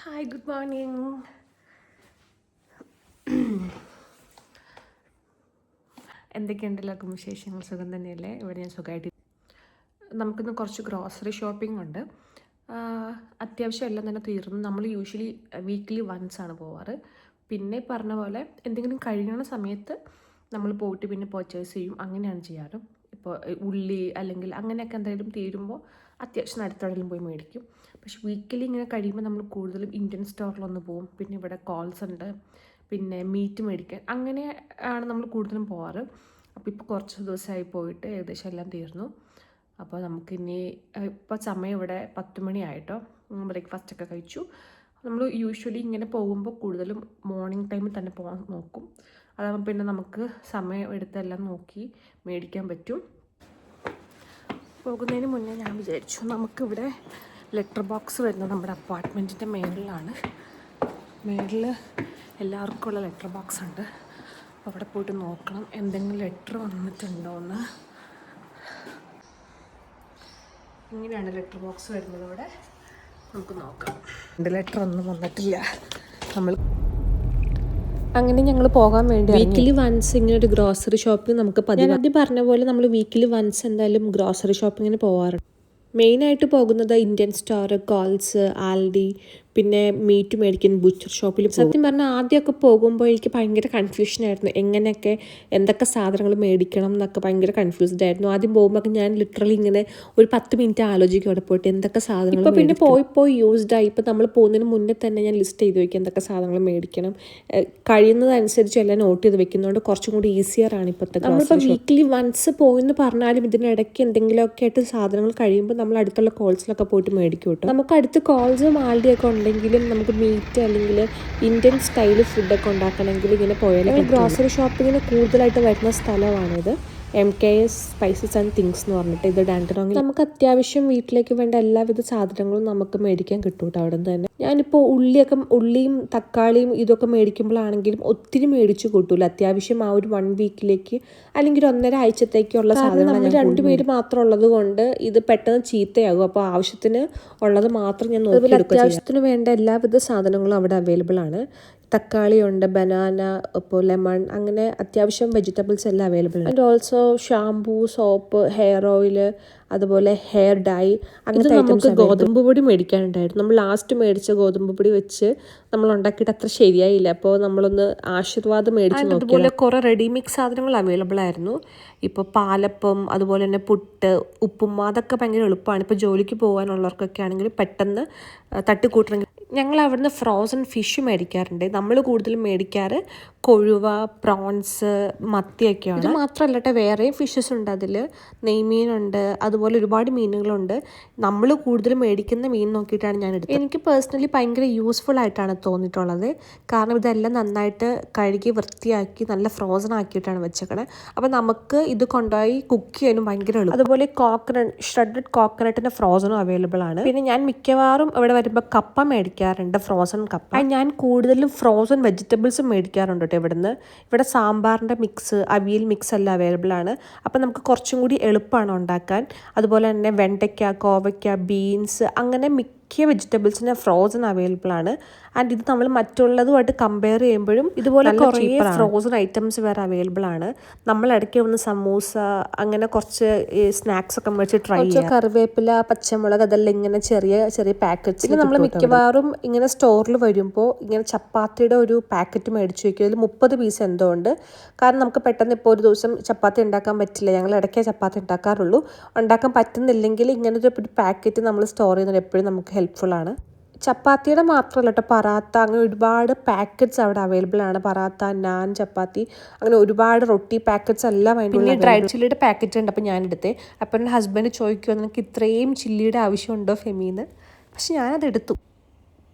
Hi, good morning. എന്തൊക്കെയുണ്ട് എല്ലാവർക്കും വിശേഷങ്ങൾ? സുഖം തന്നെയല്ലേ? ഇവിടെ ഞാൻ സുഖമായിട്ട്. നമുക്കിന്ന് കുറച്ച് ഗ്രോസറി ഷോപ്പിംഗ് ഉണ്ട്. അത്യാവശ്യം എല്ലാം തന്നെ തീർന്നു. നമ്മൾ യൂഷ്വലി വീക്ക്ലി വൺസ് ആണ് പോവാറ്. പിന്നെ പറഞ്ഞ പോലെ എന്തെങ്കിലും കഴിയണ സമയത്ത് നമ്മൾ പോയിട്ട് പിന്നെ പർച്ചേസ് ചെയ്യും. അങ്ങനെയാണ് ചെയ്യാറ്. ഇപ്പോൾ ഉള്ളി അല്ലെങ്കിൽ അങ്ങനെയൊക്കെ എന്തെങ്കിലും തീരുമ്പോൾ അത്യാവശ്യം അടുത്തെവിടെയും പോയി മേടിക്കും. പക്ഷെ വീക്കിലി ഇങ്ങനെ കഴിയുമ്പോൾ നമ്മൾ കൂടുതലും ഇന്ത്യൻ സ്റ്റോറിലൊന്ന് പോകും. പിന്നെ ഇവിടെ കോൾസ് ഉണ്ട്, പിന്നെ മീറ്റ് മേടിക്കാൻ, അങ്ങനെ ആണ് നമ്മൾ കൂടുതലും പോവാറ്. അപ്പോൾ ഇപ്പോൾ കുറച്ച് ദിവസമായി പോയിട്ട് ഏകദേശം എല്ലാം തീർന്നു. അപ്പോൾ നമുക്കിനി ഇപ്പോൾ സമയം ഇവിടെ 10 മണിയായിട്ടോ. ബ്രേക്ക്ഫാസ്റ്റൊക്കെ കഴിച്ചു. നമ്മൾ യൂഷ്വലി ഇങ്ങനെ പോകുമ്പോൾ കൂടുതലും മോർണിംഗ് ടൈമിൽ തന്നെ പോകാൻ നോക്കും. അതാകുമ്പോൾ പിന്നെ നമുക്ക് സമയം എടുത്തെല്ലാം നോക്കി മേടിക്കാൻ പറ്റും. പോകുന്നതിന് മുന്നേ ഞാൻ വിചാരിച്ചു നമുക്കിവിടെ ലെറ്റർ ബോക്സ് വരുന്നത് നമ്മുടെ അപ്പാർട്ട്മെൻറ്റിൻ്റെ മേളിലാണ്. മേളിൽ എല്ലാവർക്കും ഉള്ള ലെറ്റർ ബോക്സ് ഉണ്ട്. അവിടെ പോയിട്ട് നോക്കണം എന്തെങ്കിലും ലെറ്റർ വന്നിട്ടുണ്ടോ എന്ന്. ഇങ്ങനെയാണ് ലെറ്റർ ബോക്സ് വരുന്നത്. ഇവിടെ നമുക്ക് നോക്കാം. എൻ്റെ ലെറ്റർ ഒന്നും വന്നിട്ടില്ല. അങ്ങനെ ഞങ്ങൾ പോകാൻ വേണ്ടി വീക്കിലി വൺസ് ഇങ്ങനെ ഒരു ഗ്രോസറി ഷോപ്പിംഗ് നമുക്ക് ഞാൻ ആദ്യം പറഞ്ഞ പോലെ നമ്മൾ വീക്കിലി വൺസ് എന്തായാലും ഗ്രോസറി ഷോപ്പിങ്ങിന് പോകാറുണ്ട്. മെയിനായിട്ട് പോകുന്നത് ഇന്ത്യൻ സ്റ്റോർ, കോൾസ്, ആൽഡി, പിന്നെ മീറ്റ് മേടിക്കുന്ന ബുച്ചർ ഷോപ്പിൽ. സത്യം പറഞ്ഞാൽ ആദ്യമൊക്കെ പോകുമ്പോൾ എനിക്ക് ഭയങ്കര കൺഫ്യൂഷനായിരുന്നു. എങ്ങനെയൊക്കെ എന്തൊക്കെ സാധനങ്ങൾ മേടിക്കണം എന്നൊക്കെ ഭയങ്കര കൺഫ്യൂസ്ഡ് ആയിരുന്നു. ആദ്യം പോകുമ്പോൾ ഞാൻ ലിറ്ററലി ഇങ്ങനെ ഒരു 10 മിനിറ്റ് ആലോചിക്കും അവിടെ പോയിട്ട് എന്തൊക്കെ സാധനങ്ങൾ. ഇപ്പോൾ പിന്നെ പോയി യൂസ്ഡായി. ഇപ്പോൾ നമ്മൾ പോകുന്നതിന് മുന്നേ തന്നെ ഞാൻ ലിസ്റ്റ് ചെയ്ത് വയ്ക്കും എന്തൊക്കെ സാധനങ്ങൾ മേടിക്കണം. കഴിയുന്നതനുസരിച്ച് എല്ലാം നോട്ട് ചെയ്ത് വെക്കുന്നതുകൊണ്ട് കുറച്ചും കൂടി ഈസിയറാണ് ഇപ്പോഴത്തെ. നമ്മളിപ്പോൾ വീക്കിലി വൺസ് പോയെന്ന് പറഞ്ഞാലും ഇതിനിടയ്ക്ക് എന്തെങ്കിലുമൊക്കെ ആയിട്ട് സാധനങ്ങൾ കഴിയുമ്പോൾ നമ്മൾ അടുത്തുള്ള കോൾസിലൊക്കെ പോയിട്ട് മേടിക്കും കേട്ടോ. നമുക്ക് അടുത്ത് കോൾസും ആൽഡിയൊക്കെ ഉണ്ടെങ്കിലും നമുക്ക് മീറ്റ് അല്ലെങ്കിൽ ഇന്ത്യൻ സ്റ്റൈൽ ഫുഡൊക്കെ ഉണ്ടാക്കണമെങ്കിൽ ഇങ്ങനെ പോയാലും ഗ്രോസറി ഷോപ്പിങ്ങിന് കൂടുതലായിട്ട് വരുന്ന സ്ഥലമാണിത്. MKS സ്പൈസസ് ആൻഡ് തിങ്സ് എന്ന് പറഞ്ഞിട്ട് ഇത് ഡാൻഡനോങ്ങിൽ. നമുക്ക് അത്യാവശ്യം വീട്ടിലേക്ക് വേണ്ട എല്ലാവിധ സാധനങ്ങളും നമുക്ക് മേടിക്കാൻ കിട്ടും കേട്ടോ അവിടെ നിന്ന് തന്നെ. ഞാനിപ്പോൾ ഉള്ളിയും തക്കാളിയും ഇതൊക്കെ മേടിക്കുമ്പോഴാണെങ്കിലും ഒത്തിരി മേടിച്ചു കൂട്ടൂല. അത്യാവശ്യം ആ ഒരു 1 വീക്കിലേക്ക് അല്ലെങ്കിൽ 1.5 ആഴ്ചത്തേക്കുള്ള സാധനം നമ്മൾ 2 പേര് മാത്രം ഉള്ളത് കൊണ്ട് ഇത് പെട്ടെന്ന് ചീത്തയാകും. അപ്പോൾ ആവശ്യത്തിന് ഉള്ളത് മാത്രം ഞാൻ നോക്കി. അത്യാവശ്യത്തിന് വേണ്ട എല്ലാവിധ സാധനങ്ങളും അവിടെ അവൈലബിൾ ആണ്. തക്കാളി ഉണ്ട്, ബനാന, ഇപ്പോൾ ലെമൺ, അങ്ങനെ അത്യാവശ്യം വെജിറ്റബിൾസ് എല്ലാം അവൈലബിൾ ആണ്. And also shampoo, soap, hair oil, അതുപോലെ ഹെയർ ഡൈ, അങ്ങനത്തെ നമുക്ക് ഗോതമ്പ് പൊടി മേടിക്കാനുണ്ടായിരുന്നു. നമ്മൾ ലാസ്റ്റ് മേടിച്ച ഗോതമ്പ് പൊടി വെച്ച് നമ്മൾ ഉണ്ടാക്കിയിട്ട് അത്ര ശരിയായില്ല. അപ്പോൾ നമ്മളൊന്ന് ആശീർവാദം മേടിച്ച് നോക്കി. അതുപോലെ കുറേ റെഡി മിക്സ് സാധനങ്ങൾ അവൈലബിൾ ആയിരുന്നു. ഇപ്പോൾ പാലപ്പം, അതുപോലെ തന്നെ പുട്ട്, ഉപ്പുമാ, അതൊക്കെ ഭയങ്കര എളുപ്പമാണ്. ഇപ്പോൾ ജോലിക്ക് പോകാനുള്ളവർക്കൊക്കെ ആണെങ്കിൽ പെട്ടെന്ന് തട്ടിക്കൂട്ടണമെങ്കിൽ. ഞങ്ങൾ അവിടുന്ന് ഫ്രോസൺ ഫിഷ് മേടിക്കാറുണ്ട്. നമ്മൾ കൂടുതലും മേടിക്കാറ് കൊഴുവ, പ്രോൺസ്, മത്തിയൊക്കെയാണ്. ഇത് മാത്രമല്ല കേട്ടോ, വേറെയും ഫിഷസ് ഉണ്ട്. അതിൽ നെയ്മീനുണ്ട്, അതുപോലെ ഒരുപാട് മീനുകളുണ്ട്. നമ്മൾ കൂടുതലും മേടിക്കുന്ന മീൻ നോക്കിയിട്ടാണ് ഞാൻ എടുത്തത്. എനിക്ക് പേഴ്സണലി ഭയങ്കര യൂസ്ഫുൾ ആയിട്ടാണ് തോന്നിയിട്ടുള്ളത്. കാരണം ഇതെല്ലാം നന്നായിട്ട് കഴുകി വൃത്തിയാക്കി നല്ല ഫ്രോസൺ ആക്കിയിട്ടാണ് വെച്ചേക്കണത്. അപ്പോൾ നമുക്ക് ഇത് കൊണ്ടുപോയി കുക്ക് ചെയ്യാനും ഭയങ്കര എളുപ്പം. അതുപോലെ ഷ്രെഡഡ് കോക്കനട്ടിൻ്റെ ഫ്രോസണും അവൈലബിൾ ആണ്. പിന്നെ ഞാൻ മിക്കവാറും ഇവിടെ വരുമ്പോൾ കപ്പ മേടിക്കാറുണ്ട്, ഫ്രോസൺ കപ്പ. ഞാൻ കൂടുതലും ഫ്രോസൺ വെജിറ്റബിൾസും മേടിക്കാറുണ്ട് കേട്ടോ ഇവിടുന്ന്. ഇവിടെ സാമ്പാറിൻ്റെ മിക്സ്, അവിയൽ മിക്സ് എല്ലാം അവൈലബിൾ ആണ്. അപ്പം നമുക്ക് കുറച്ചും കൂടി എളുപ്പമാണ് ഉണ്ടാക്കാൻ. അതുപോലെ തന്നെ വെണ്ടയ്ക്ക, കോവയ്ക്ക, ബീൻസ്, അങ്ങനെ മിക്ക വെജിറ്റബിൾസിന് ഫ്രോസൺ അവൈലബിൾ ആണ്. ആൻഡ് ഇത് നമ്മൾ മറ്റുള്ളതുമായിട്ട് കമ്പയർ ചെയ്യുമ്പോഴും ഇതുപോലെ കുറേ ഫ്രോസൺ ഐറ്റംസ് വേറെ അവൈലബിൾ ആണ്. നമ്മൾ ഇടയ്ക്ക് വന്ന് സമൂസ, അങ്ങനെ കുറച്ച് സ്നാക്സ് ഒക്കെ മേടിച്ച് ട്രൈ ചെയ്യാം. കറിവേപ്പില, പച്ചമുളക്, അതെല്ലാം ഇങ്ങനെ ചെറിയ ചെറിയ പാക്കറ്റ്സ്. പിന്നെ നമ്മൾ മിക്കവാറും ഇങ്ങനെ സ്റ്റോറിൽ വരുമ്പോൾ ഇങ്ങനെ ചപ്പാത്തിയുടെ ഒരു പാക്കറ്റ് മേടിച്ച് വയ്ക്കും. അതിൽ 30 പീസ് എന്തോ ഉണ്ട്. കാരണം നമുക്ക് പെട്ടെന്ന് ഇപ്പോൾ ഒരു ദിവസം ചപ്പാത്തി ഉണ്ടാക്കാൻ പറ്റില്ല. ഞങ്ങൾ ഇടയ്ക്കേ ചപ്പാത്തി ഉണ്ടാക്കാറുള്ളൂ. ഉണ്ടാക്കാൻ പറ്റുന്നില്ലെങ്കിൽ ഇങ്ങനത്തെ ഒരു പാക്കറ്റ് നമ്മൾ സ്റ്റോർ ചെയ്യുന്നത് എപ്പോഴും നമുക്ക് ഹെൽപ്ഫുൾ ആണ്. ചപ്പാത്തിയുടെ മാത്രമല്ല കേട്ടോ, പറാത്ത, അങ്ങനെ ഒരുപാട് പാക്കറ്റ്സ് അവിടെ അവൈലബിൾ ആണ്. പറാത്ത, നാൻ, ചപ്പാത്തി, അങ്ങനെ ഒരുപാട് റൊട്ടി പാക്കറ്റ്സ് എല്ലാം വേണ്ടി. പിന്നെ ഡ്രൈഡ് ചില്ലിയുടെ പാക്കറ്റ് ഉണ്ട്. അപ്പോൾ ഞാനെടുത്തേ. അപ്പോൾ എൻ്റെ ഹസ്ബൻഡ് ചോദിക്കുമോ നിനക്ക് ഇത്രയും ചില്ലിയുടെ ആവശ്യമുണ്ടോ ഫെമീന്ന്. പക്ഷെ ഞാനത് എടുത്തു.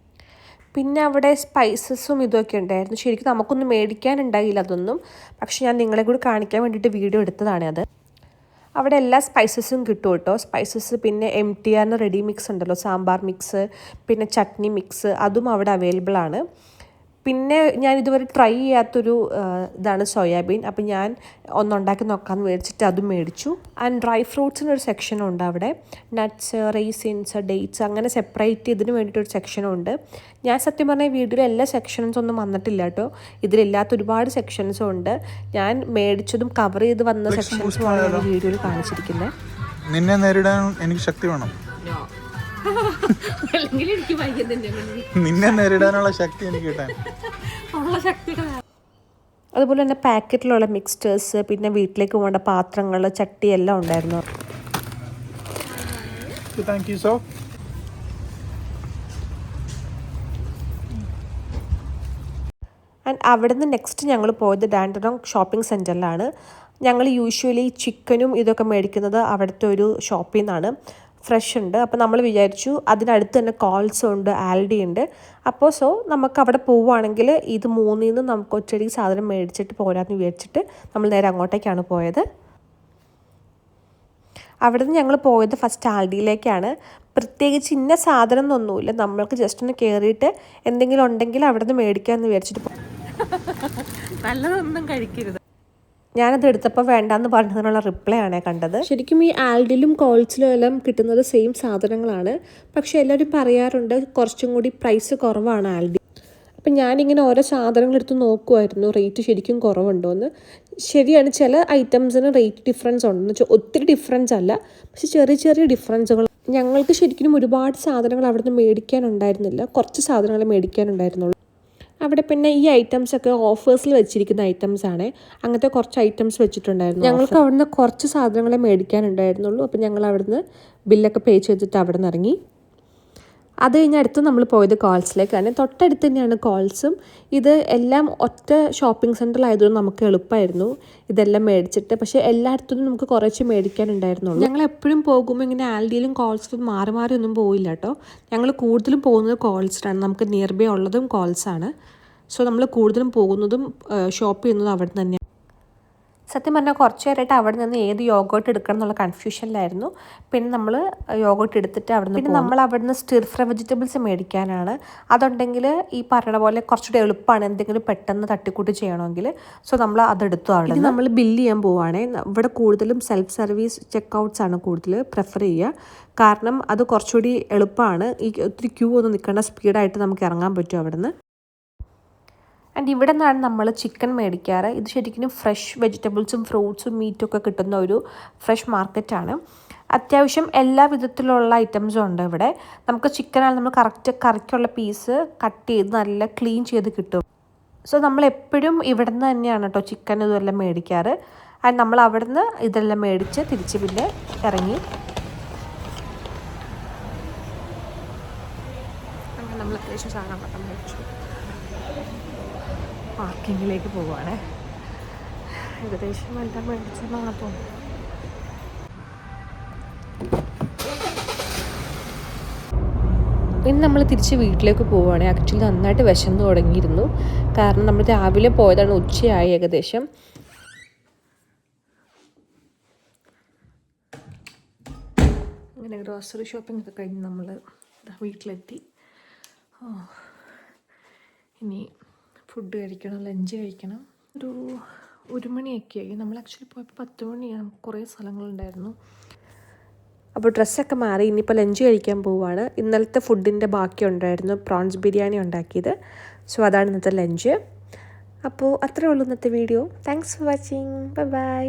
പിന്നെ അവിടെ സ്പൈസസും ഇതൊക്കെ ഉണ്ടായിരുന്നു. ശരിക്കും നമുക്കൊന്നും മേടിക്കാനുണ്ടായില്ല അതൊന്നും. പക്ഷെ ഞാൻ നിങ്ങളെ കൂടി കാണിക്കാൻ വേണ്ടിയിട്ട് വീഡിയോ എടുത്തതാണ് അത്. അവിടെ എല്ലാ സ്പൈസസും കിട്ടും കേട്ടോ. സ്പൈസസ്, പിന്നെ MTR റെഡി മിക്സ് ഉണ്ടല്ലോ, സാമ്പാർ മിക്സ്, പിന്നെ ചട്നി മിക്സ്, അതും അവിടെ അവൈലബിൾ ആണ്. പിന്നെ ഞാൻ ഇതുവരെ ട്രൈ ചെയ്യാത്തൊരു ഇതാണ് സോയാബീൻ. അപ്പോൾ ഞാൻ ഒന്നുണ്ടാക്കി നോക്കാമെന്ന് മേടിച്ചിട്ട് അതും മേടിച്ചു. ആൻഡ് ഡ്രൈ ഫ്രൂട്ട്സിനൊരു സെക്ഷനും ഉണ്ട് അവിടെ. നട്ട്സ്, റേസിൻസ്, ഡേറ്റ്സ് അങ്ങനെ സെപ്പറേറ്റ് ഇതിന് വേണ്ടിയിട്ടൊരു സെക്ഷനും ഉണ്ട്. ഞാൻ സത്യം പറഞ്ഞാൽ വീഡിയോയിൽ എല്ലാ സെക്ഷൻസും ഒന്നും വന്നിട്ടില്ല കേട്ടോ. ഇതിലില്ലാത്ത ഒരുപാട് സെക്ഷൻസും ഉണ്ട്. ഞാൻ മേടിച്ചതും കവർ ചെയ്ത് വന്ന സെക്ഷൻസുമാണ് ഞാൻ വീഡിയോയിൽ കാണിച്ചിരിക്കുന്നത്. നിന്നെ നേരിടാൻ എനിക്ക് ശക്തി വേണം. നിന്നെ നേരിടാനുള്ള ശക്തി എനിക്ക് കിട്ടാൻ. അതുപോലെ തന്നെ പാക്കറ്റിലുള്ള മിക്സ്ചേഴ്സ്, പിന്നെ വീട്ടിലേക്ക് പോകേണ്ട പാത്രങ്ങൾ, ചട്ടി എല്ലാം ഉണ്ടായിരുന്നു. ആൻഡ് അവിടുന്ന് നെക്സ്റ്റ് ഞങ്ങൾ പോയത് ഡാൻഡറോങ് ഷോപ്പിംഗ് സെൻറ്ററിലാണ്. ഞങ്ങൾ യൂഷ്വലി ചിക്കനും ഇതൊക്കെ മേടിക്കുന്നത് അവിടുത്തെ ഒരു ഷോപ്പിൽ നിന്നാണ്. ഫ്രഷ് ഉണ്ട്. അപ്പോൾ നമ്മൾ വിചാരിച്ചു അതിനടുത്ത് തന്നെ കോൾസും ഉണ്ട്, ആൽഡി ഉണ്ട്. അപ്പോൾ നമുക്ക് അവിടെ പോവുകയാണെങ്കിൽ ഇത് മൂന്നിൽ നിന്ന് നമുക്ക് ഒറ്റയടിക്ക് സാധനം മേടിച്ചിട്ട് പോരാന്ന് വിചാരിച്ചിട്ട് നമ്മൾ നേരെ അങ്ങോട്ടേക്കാണ് പോയത്. അവിടെ നിന്ന് ഞങ്ങൾ പോയത് ഫസ്റ്റ് ആൽഡിയിലേക്കാണ്. പ്രത്യേകിച്ച് ഇന്ന സാധനം എന്നൊന്നുമില്ല, നമ്മൾക്ക് ജസ്റ്റ് ഒന്ന് കയറിയിട്ട് എന്തെങ്കിലും ഉണ്ടെങ്കിൽ അവിടെ നിന്ന് മേടിക്കാമെന്ന് വിചാരിച്ചിട്ട് നല്ലതൊന്നും കഴിക്കരുത്. ഞാനത് എടുത്തപ്പോൾ വേണ്ടാന്ന് പറഞ്ഞതിനുള്ള റിപ്ലൈ ആണ് കണ്ടത്. ശരിക്കും ഈ ആൽഡിലും കോൾസിലും എല്ലാം കിട്ടുന്നത് സെയിം സാധനങ്ങളാണ്. പക്ഷേ എല്ലാവരും പറയാറുണ്ട് കുറച്ചും കൂടി പ്രൈസ് കുറവാണ് ആൽഡി. അപ്പം ഞാനിങ്ങനെ ഓരോ സാധനങ്ങൾ എടുത്ത് നോക്കുമായിരുന്നു റേറ്റ് ശരിക്കും കുറവുണ്ടോ എന്ന്. ശരിയാണ്, ചില ഐറ്റംസിന് റേറ്റ് ഡിഫറൻസ് ഉണ്ടെന്ന് വെച്ചാൽ ഒത്തിരി ഡിഫറൻസ് അല്ല, പക്ഷെ ചെറിയ ചെറിയ ഡിഫറൻസുകൾ. ഞങ്ങൾക്ക് ശരിക്കും ഒരുപാട് സാധനങ്ങൾ അവിടെ നിന്ന് മേടിക്കാനുണ്ടായിരുന്നില്ല, കുറച്ച് സാധനങ്ങൾ മേടിക്കാനുണ്ടായിരുന്നുള്ളൂ. അവിടെ പിന്നെ ഈ ഐറ്റംസൊക്കെ ഓഫേഴ്സിൽ വെച്ചിരിക്കുന്ന ഐറ്റംസാണ്. അങ്ങനത്തെ കുറച്ച് ഐറ്റംസ് വെച്ചിട്ടുണ്ടായിരുന്നു. ഞങ്ങൾക്ക് അവിടുന്ന് കുറച്ച് സാധനങ്ങളെ മേടിക്കാനുണ്ടായിരുന്നുള്ളൂ. അപ്പോൾ ഞങ്ങൾ അവിടുന്ന് ബില്ലൊക്കെ പേ ചെയ്തിട്ട് അവിടെ നിന്ന് ഇറങ്ങി. അത് കഴിഞ്ഞ് അടുത്ത് നമ്മൾ പോയത് കോൾസിലേക്കാണ്. തൊട്ടടുത്ത് തന്നെയാണ് കോൾസും. ഇത് എല്ലാം ഒറ്റ ഷോപ്പിംഗ് സെൻറ്ററിലായതുകൊണ്ട് നമുക്ക് എളുപ്പമായിരുന്നു ഇതെല്ലാം മേടിച്ചിട്ട്. പക്ഷേ എല്ലായിടത്തും നമുക്ക് കുറച്ച് മേടിക്കാനുണ്ടായിരുന്നുള്ളൂ. ഞങ്ങൾ എപ്പോഴും പോകുമ്പോൾ ഇങ്ങനെ ആൽഡിയിലും കോൾസിലും മാറി മാറി ഒന്നും പോയില്ല കേട്ടോ. ഞങ്ങൾ കൂടുതലും പോകുന്നത് കോൾസിലാണ്. നമുക്ക് നിയർ ബൈ ഉള്ളതും കോൾസാണ്. നമ്മൾ കൂടുതലും പോകുന്നതും ഷോപ്പ് ചെയ്യുന്നതും അവിടെ നിന്ന് തന്നെയാണ്. സത്യം പറഞ്ഞാൽ കുറച്ച് നേരമായിട്ട് അവിടെ നിന്ന് ഏത് യോഗോട്ട് എടുക്കണം എന്നുള്ള കൺഫ്യൂഷനിലായിരുന്നു. പിന്നെ നമ്മൾ യോഗോട്ട് എടുത്തിട്ട് അവിടെ നിന്ന് നമ്മൾ അവിടെ നിന്ന് സ്റ്റിർ ഫ്രൈ വെജിറ്റബിൾസ് മേടിക്കാനാണ്. അതുണ്ടെങ്കിൽ ഈ പറയുന്ന പോലെ കുറച്ചുകൂടി എളുപ്പമാണ് എന്തെങ്കിലും പെട്ടെന്ന് തട്ടിക്കൂട്ടി ചെയ്യണമെങ്കിൽ. നമ്മൾ അതെടുത്തു. അവിടെ നമ്മൾ ബില്ല് ചെയ്യാൻ പോവുകയാണേ. ഇവിടെ കൂടുതലും സെൽഫ് സർവീസ് ചെക്ക് ആണ് കൂടുതൽ പ്രിഫർ ചെയ്യുക. കാരണം അത് കുറച്ചുകൂടി എളുപ്പമാണ്. ഈ ഒത്തിരി ക്യൂ ഒന്നും നിൽക്കേണ്ട, സ്പീഡായിട്ട് നമുക്ക് ഇറങ്ങാൻ പറ്റും അവിടെ നിന്ന്. ആൻഡ് ഇവിടെ നിന്നാണ് നമ്മൾ ചിക്കൻ മേടിക്കാറ്. ഇത് ശരിക്കും ഫ്രഷ് വെജിറ്റബിൾസും ഫ്രൂട്ട്സും മീറ്റും ഒക്കെ കിട്ടുന്ന ഒരു ഫ്രഷ് മാർക്കറ്റാണ്. അത്യാവശ്യം എല്ലാ വിധത്തിലുള്ള ഐറ്റംസും ഉണ്ട് ഇവിടെ. നമുക്ക് ചിക്കനാണ് നമ്മൾ കറക്റ്റ് കറിക്കുള്ള പീസ് കട്ട് ചെയ്ത് നല്ല ക്ലീൻ ചെയ്ത് കിട്ടും. നമ്മൾ എപ്പോഴും ഇവിടെ നിന്ന് തന്നെയാണ് കേട്ടോ ചിക്കൻ ഇതെല്ലാം മേടിക്കാറ്. ആൻഡ് നമ്മൾ അവിടെ നിന്ന് ഇതെല്ലാം മേടിച്ച് തിരിച്ച് പിന്നെ ഇറങ്ങി. അങ്ങനെ നമ്മൾ അത്യാവശ്യം സാധനങ്ങളൊക്കെ മേടിച്ചു പാർക്കിങ്ങിലേക്ക് പോവുകയാണ്. ഏകദേശം എല്ലാം മേടിച്ചെന്നാണ് തോന്നുന്നത്. ഇനി നമ്മൾ തിരിച്ച് വീട്ടിലേക്ക് പോവുകയാണ്. ആക്ച്വലി നന്നായിട്ട് വിശന്ന് തുടങ്ങിയിരുന്നു. കാരണം നമ്മൾ രാവിലെ പോയതാണ്, ഉച്ചയായി ഏകദേശം. അങ്ങനെ ഗ്രോസറി ഷോപ്പിംഗ് ഒക്കെ കഴിഞ്ഞ് നമ്മൾ വീട്ടിലെത്തി. ഇനി ഫുഡ് കഴിക്കണം, ലഞ്ച് കഴിക്കണം. ഒരു 1 മണിയൊക്കെ ആയി. നമ്മൾ ആക്ച്വലി പോയപ്പോൾ 10 മണിയാണ്. കുറേ സ്ഥലങ്ങളുണ്ടായിരുന്നു. അപ്പോൾ ഡ്രസ്സൊക്കെ മാറി ഇനിയിപ്പോൾ ലഞ്ച് കഴിക്കാൻ പോവുകയാണ്. ഇന്നലത്തെ ഫുഡിൻ്റെ ബാക്കി ഉണ്ടായിരുന്നു, പ്രോൺസ് ബിരിയാണി ഉണ്ടാക്കിയത്. അതാണ് ഇന്നത്തെ ലഞ്ച്. അപ്പോൾ അത്രേ ഉള്ളൂ ഇന്നത്തെ video. Thanks for watching. Bye bye.